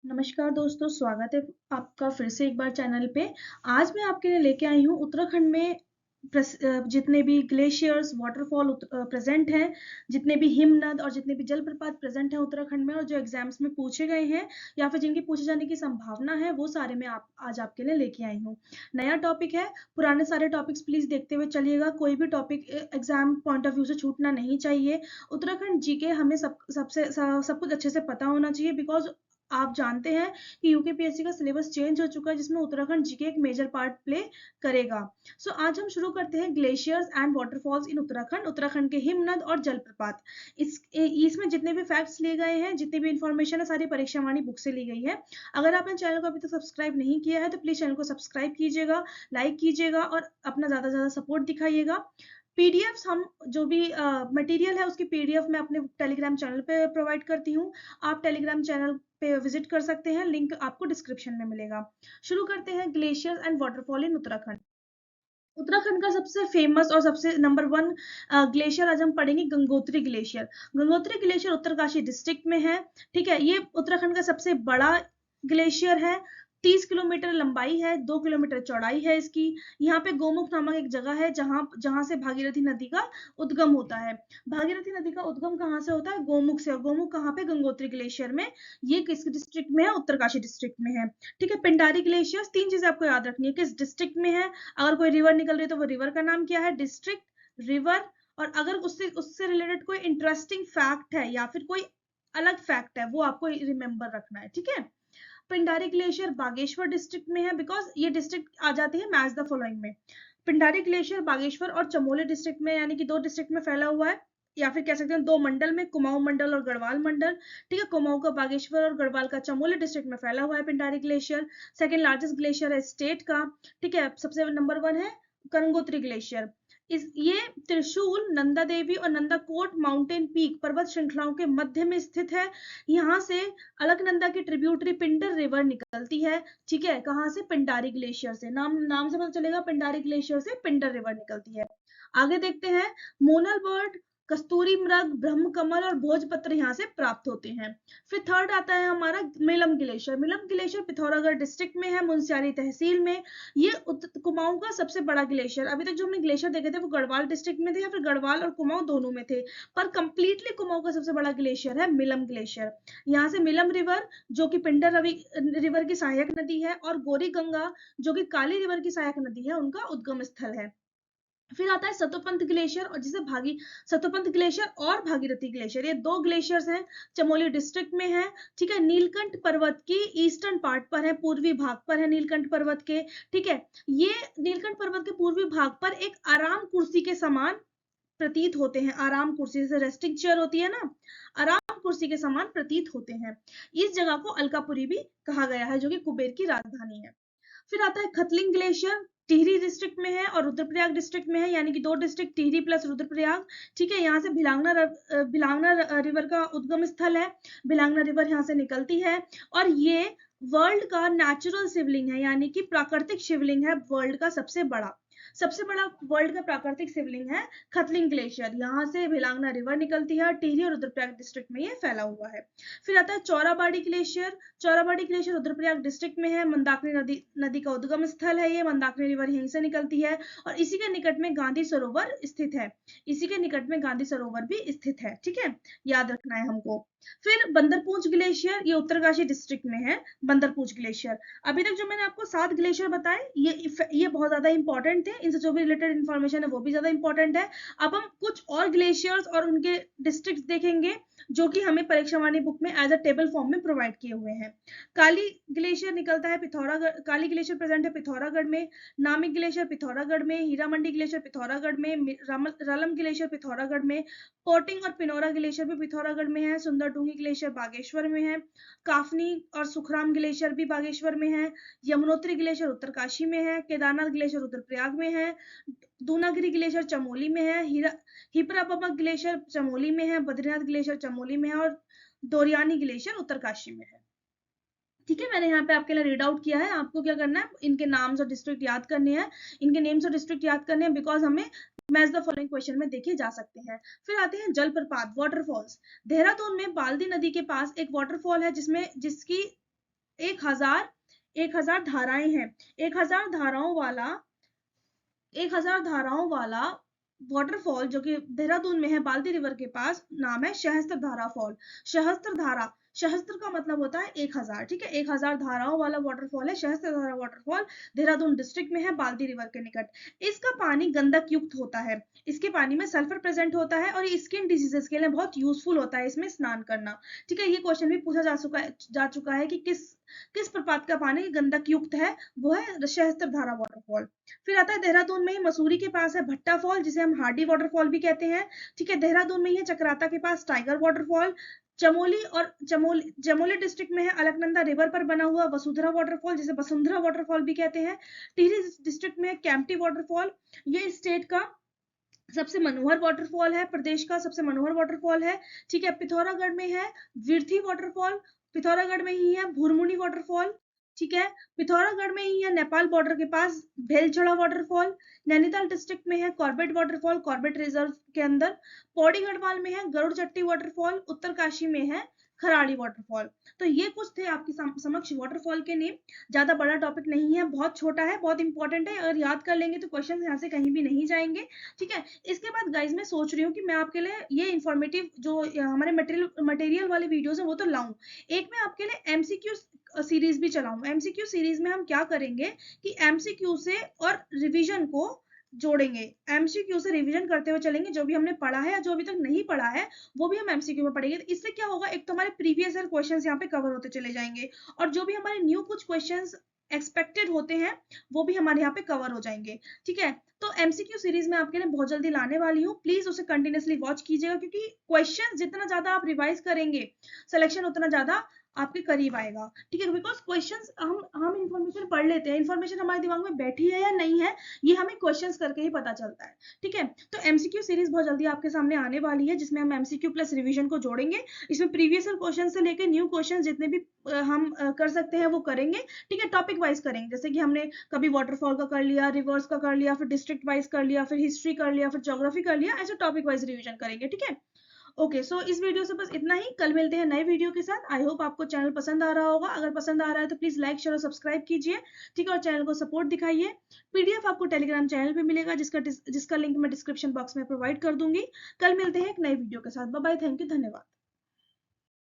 नमस्कार दोस्तों, स्वागत है आपका फिर से एक बार चैनल पे। आज मैं आपके लिए लेके आई हूँ उत्तराखंड में जितने भी ग्लेशियर्स, वाटरफॉल प्रेजेंट हैं, जितने भी हिमनद और जितने भी जलप्रपात प्रेजेंट हैं उत्तराखंड में और जो एग्जाम्स में पूछे गए हैं या फिर जिनके पूछे जाने की संभावना है, वो सारे मैं आज आपके लिए लेके आई हूँ। नया टॉपिक है, पुराने सारे टॉपिक्स प्लीज देखते हुए चलिएगा। कोई भी topic exam point of view से छूटना नहीं चाहिए। उत्तराखंड जीके हमें सब कुछ अच्छे से पता होना चाहिए, बिकॉज आप जानते हैं कि यूकेपीएससी का सिलेबस चेंज हो चुका है, जिसमें उत्तराखंड जीके एक मेजर पार्ट प्ले करेगा। आज हम शुरू करते हैं ग्लेशियर्स एंड वाटरफॉल्स इन उत्तराखंड, उत्तराखंड के हिमनद और जलप्रपात। इसमें जितने भी फैक्ट्स लिए गए हैं, जितनी भी इंफॉर्मेशन है, सारी परीक्षावाणी बुक से ली गई है। अगर आपने चैनल को अभी तक सब्सक्राइब नहीं किया है तो प्लीज चैनल को सब्सक्राइब कीजिएगा, लाइक कीजिएगा और अपना ज्यादा से ज्यादा सपोर्ट दिखाइएगा। पीडीएफ्स हम जो भी मटेरियल है उसकी पीडीएफ मैं अपने टेलीग्राम चैनल पे प्रोवाइड करती हूँ। आप टेलीग्राम चैनल पे विजिट कर सकते हैं, लिंक आपको डिस्क्रिप्शन में मिलेगा। शुरू करते हैं glaciers and waterfall in Uttarakhand. Uttarakhand का सबसे फेमस और सबसे नंबर 1 ग्लेशियर आज हम पढ़ेंगे Gangotri glacier. Gangotri glacier Uttarkashi district में है। ठीक है, ये उत्तराखंड का सबसे बड़ा ग्लेशियर है। 30 किलोमीटर लंबाई है, 2 किलोमीटर चौड़ाई है इसकी। यहाँ पे गोमुख नामक एक जगह है जहां से भागीरथी नदी का उद्गम होता है। भागीरथी नदी का उद्गम कहाँ से होता है? गोमुख से। और गोमुख कहाँ पे? गंगोत्री ग्लेशियर में। ये किस डिस्ट्रिक्ट में है? उत्तरकाशी डिस्ट्रिक्ट में है। ठीक है, पिंडारी ग्लेशियर, 3 चीजें आपको याद रखनी है, किस डिस्ट्रिक्ट में है, अगर कोई रिवर निकल रही है तो वो रिवर का नाम क्या है, डिस्ट्रिक्ट, रिवर, और अगर उससे उससे रिलेटेड कोई इंटरेस्टिंग फैक्ट है या फिर कोई अलग फैक्ट है, वो आपको रिमेंबर रखना है। ठीक है, पिंडारी ग्लेशियर बागेश्वर डिस्ट्रिक्ट में है, बिकॉज ये डिस्ट्रिक्ट आ जाती है मैच द फॉलोइंग में। पिंडारी ग्लेशियर बागेश्वर और चमोली डिस्ट्रिक्ट में, यानी कि 2 डिस्ट्रिक्ट में फैला हुआ है, या फिर कह सकते हैं 2 मंडल में, कुमाऊं मंडल और गढ़वाल मंडल। ठीक है, कुमाऊं का बागेश्वर और गढ़वाल का चमोली डिस्ट्रिक्ट में फैला हुआ है Pindari glacier. Second largest glacier है स्टेट का। ठीक है, सबसे नंबर 1 है गंगोत्री ग्लेशियर। ये त्रिशूल, नंदा देवी और नंदा कोट माउंटेन पीक पर्वत श्रृंखलाओं के मध्य में स्थित है। यहाँ से अलकनंदा की ट्रिब्यूटरी पिंडर रिवर निकलती है। ठीक है, कहाँ से? पिंडारी ग्लेशियर से। नाम से पता चलेगा, पिंडारी ग्लेशियर से पिंडर रिवर निकलती है। आगे देखते हैं, मोनल बर्ड, कस्तूरी मृग, ब्रह्म कमल और भोजपत्र यहाँ से प्राप्त होते हैं। फिर थर्ड आता है हमारा Milam glacier. Milam glacier Pithoragarh district में है, मुनस्यारी तहसील में। ये कुमाऊं का सबसे बड़ा ग्लेशियर। अभी तक जो हमने ग्लेशियर देखे थे वो गढ़वाल डिस्ट्रिक्ट में थे, या फिर गढ़वाल और कुमाऊं दोनों में थे, पर कंप्लीटली कुमाऊं का सबसे बड़ा ग्लेशियर है मिलम ग्लेशियर। यहाँ से मिलम रिवर, जो कि पिंडर रिवर की सहायक नदी है, और गोरी गंगा, जो कि काली रिवर की सहायक नदी है, उनका उद्गम स्थल है। फिर आता है सतोपंथ ग्लेशियर, और जिसे सतोपंथ ग्लेशियर और भागीरथी ग्लेशियर, ये 2 ग्लेशियर्स हैं, चमोली डिस्ट्रिक्ट में है। ठीक है, नीलकंठ पर्वत की ईस्टर्न पार्ट पर है, पूर्वी भाग पर है नीलकंठ पर्वत के। ठीक है, ये नीलकंठ पर्वत के पूर्वी भाग पर एक आराम कुर्सी के समान प्रतीत होते हैं। आराम कुर्सी, जैसे रेस्टिंग चेयर होती है ना, आराम कुर्सी के समान प्रतीत होते हैं। इस जगह को अलकापुरी भी कहा गया है, जो कि कुबेर की राजधानी है। फिर आता है खतलिंग ग्लेशियर, टिहरी डिस्ट्रिक्ट में है और रुद्रप्रयाग डिस्ट्रिक्ट में है, यानी कि 2 डिस्ट्रिक्ट, टिहरी प्लस रुद्रप्रयाग। ठीक है, यहाँ से भिलांगना रिवर का उद्गम स्थल है। भिलांगना रिवर यहाँ से निकलती है, और ये वर्ल्ड का नेचुरल शिवलिंग है, यानी कि प्राकृतिक शिवलिंग है, वर्ल्ड का सबसे बड़ा वर्ल्ड का प्राकृतिक शिवलिंग है खतलिंग ग्लेशियर। यहाँ से भिलांगना रिवर निकलती है, टिहरी और रुद्रप्रयाग डिस्ट्रिक्ट में ये फैला हुआ है। फिर आता है Chorabari glacier. Chorabari glacier Rudraprayag district में है, मंदाकिनी नदी का उद्गम स्थल है ये, मंदाकिनी रिवर यहीं से निकलती है, और इसी के निकट में गांधी सरोवर स्थित है। इसी के निकट में गांधी सरोवर भी स्थित है। ठीक है, याद रखना है हमको। फिर बंदरपूंछ ग्लेशियर, ये उत्तरकाशी डिस्ट्रिक्ट में है, बंदरपूंछ ग्लेशियर। अभी तक जो मैंने आपको 7 ग्लेशियर बताए, ये बहुत ज्यादा इंपॉर्टेंट थे, इनसे जो भी रिलेटेड इन्फॉर्मेशन है वो भी ज्यादा इंपॉर्टेंट है। अब हम कुछ और ग्लेशियर्स और उनके डिस्ट्रिक्ट देखेंगे, जो कि हमें परीक्षावाणी बुक में एज अ टेबल फॉर्म में प्रोवाइड किए हुए हैं। काली ग्लेशियर निकलता है पिथौरागढ़, काली ग्लेशियर प्रेजेंट है पिथौरागढ़ में। नामिक ग्लेशियर पिथौरागढ़ में, हीरामंडी ग्लेशियर पिथौरागढ़ में, रलम ग्लेशियर पिथौरागढ़ में, पोटिंग और पिनोरा ग्लेशियर भी पिथौरागढ़ में है, सुंदरडूंगी ग्लेशियर बागेश्वर में है, काफनी और सुखराम ग्लेशियर भी बागेश्वर में है, यमुनोत्री ग्लेशियर उत्तरकाशी में है, केदारनाथ ग्लेशियर रुद्रप्रयाग में है, दूनागिरी ग्लेशियर चमोली में है, हिपरापमक ग्लेशियर चमोली में है, बद्रीनाथ ग्लेशियर चमोली में है, और दोरियानी ग्लेशियर उत्तरकाशी में है। ठीक है, मैंने यहाँ पे आपके लिए रीड आउट किया है। आपको क्या करना है, इनके नाम्स और डिस्ट्रिक्ट याद करने हैं, इनके नेम्स और डिस्ट्रिक्ट याद करने हैं, बिकॉज हमें मैच द फॉलोइंग क्वेश्चन में देखे जा सकते हैं। फिर आते हैं जलप्रपात, वाटरफॉल्स। देहरादून में बाल्दी नदी के पास एक वाटरफॉल है, जिसकी 1000 धाराएं हैं। 1000 धाराओं वाला वाटरफॉल जो कि देहरादून में है, बाल्दी रिवर के पास, नाम है सहस्त्र धारा फॉल। सहस्त्र धारा, सहस्त्र का मतलब होता है 1000, ठीक है। 1000 धाराओं वाला वाटरफॉल है सहस्त्र धारा वाटरफॉल, देहरादून डिस्ट्रिक्ट में है, बाल्दी रिवर के निकट। इसका पानी गंधक युक्त होता है, इसके पानी में सल्फर प्रेजेंट होता है और ये स्किन डिजीजेस के लिए बहुत यूजफुल होता है इसमें स्नान करना, ठीक है। ये क्वेश्चन भी पूछा जा चुका है कि किस प्रपात का पानी गंधक युक्त है, वो है सहस्त्र धारा वाटरफॉल। फिर आता है देहरादून में ही मसूरी के पास है भट्टा फॉल, जिसे हम हार्डी वाटरफॉल भी कहते हैं, ठीक है। देहरादून में ही है चक्राता के पास टाइगर वाटरफॉल। चमोली डिस्ट्रिक्ट में है अलकनंदा रिवर पर बना हुआ वसुंधरा वाटरफॉल, जिसे वसुंधरा वाटरफॉल भी कहते हैं। टिहरी डिस्ट्रिक्ट में है कैंपटी वाटरफॉल, ये स्टेट का सबसे मनोहर वाटरफॉल है, प्रदेश का सबसे मनोहर वाटरफॉल है, ठीक है। पिथौरागढ़ में है विरथी वाटरफॉल, पिथौरागढ़ में ही है भुरमुनी वाटरफॉल, ठीक है। पिथौरागढ़ में ही है नेपाल बॉर्डर के पास भेलछड़ा वाटरफॉल। नैनीताल डिस्ट्रिक्ट में है कॉर्बेट वाटरफॉल, कॉर्बेट रिजर्व के अंदर। पौड़ी गढ़वाल में है गरुड़ चट्टी वाटरफॉल, उत्तरकाशी में है खराड़ी वाटरफॉल। तो ये कुछ थे आपके समक्ष वाटरफॉल के नेम। ज्यादा बड़ा टॉपिक नहीं है, बहुत छोटा है, बहुत इंपॉर्टेंट है, अगर याद कर लेंगे तो क्वेश्चन यहाँ से कहीं भी नहीं जाएंगे, ठीक है। इसके बाद गाइज मैं सोच रही हूँ कि मैं आपके लिए ये इन्फॉर्मेटिव जो हमारे मटेरियल वाले वीडियोस है वो तो लाऊं, एक मैं आपके लिए एमसीक्यू सीरीज भी चलाऊं। एमसीक्यू सीरीज में हम क्या करेंगे कि एमसीक्यू से और रिवीजन को जोड़ेंगे, एमसीक्यू से रिवीजन करते हुए चलेंगे, जो भी हमने पढ़ा है या जो अभी तक नहीं पढ़ा है वो भी हम एमसीक्यू में पढ़ेंगे। तो इससे क्या होगा, एक तो हमारे प्रीवियस ईयर क्वेश्चंस यहाँ पे कवर होते चले जाएंगे और जो भी हमारे न्यू कुछ क्वेश्चंस एक्सपेक्टेड होते हैं वो भी हमारे यहाँ पे कवर हो जाएंगे, ठीक है। तो एमसीक्यू सीरीज में आपके लिए बहुत जल्दी लाने वाली हूँ, प्लीज उसे कंटिन्यूअसली वॉच कीजिएगा, क्योंकि क्वेश्चन जितना ज्यादा आप रिवाइज करेंगे सिलेक्शन उतना ज्यादा आपके करीब आएगा, ठीक है। बिकॉज क्वेश्चंस हम इंफॉर्मेशन पढ़ लेते हैं, इंफॉर्मेशन हमारे दिमाग में बैठी है या नहीं है ये हमें क्वेश्चंस करके ही पता चलता है, ठीक है। तो एमसीक्यू सीरीज बहुत जल्दी आपके सामने आने वाली है, जिसमें हम एमसीक्यू प्लस रिवीजन को जोड़ेंगे। इसमें प्रीवियस क्वेश्चन से लेकर न्यू क्वेश्चन जितने भी हम कर सकते हैं वो करेंगे, ठीक है। टॉपिक वाइज करेंगे, जैसे कि हमने कभी वाटरफॉल का कर लिया, रिवर्स का कर लिया, फिर डिस्ट्रिक्ट वाइज कर लिया, फिर हिस्ट्री कर लिया, फिर ज्योग्राफी कर लिया, ऐसे टॉपिक वाइज रिवीजन करेंगे, ठीक है। ओके, सो इस वीडियो से बस इतना ही, कल मिलते हैं नए वीडियो के साथ। आई होप आपको चैनल पसंद आ रहा होगा, अगर पसंद आ रहा है तो प्लीज लाइक शेयर और सब्सक्राइब कीजिए, ठीक है, और चैनल को सपोर्ट दिखाइए। पीडीएफ आपको टेलीग्राम चैनल पे मिलेगा, जिसका लिंक मैं डिस्क्रिप्शन बॉक्स में प्रोवाइड कर दूंगी। कल मिलते हैं एक नए वीडियो के साथ। बाय बाय, थैंक यू, धन्यवाद।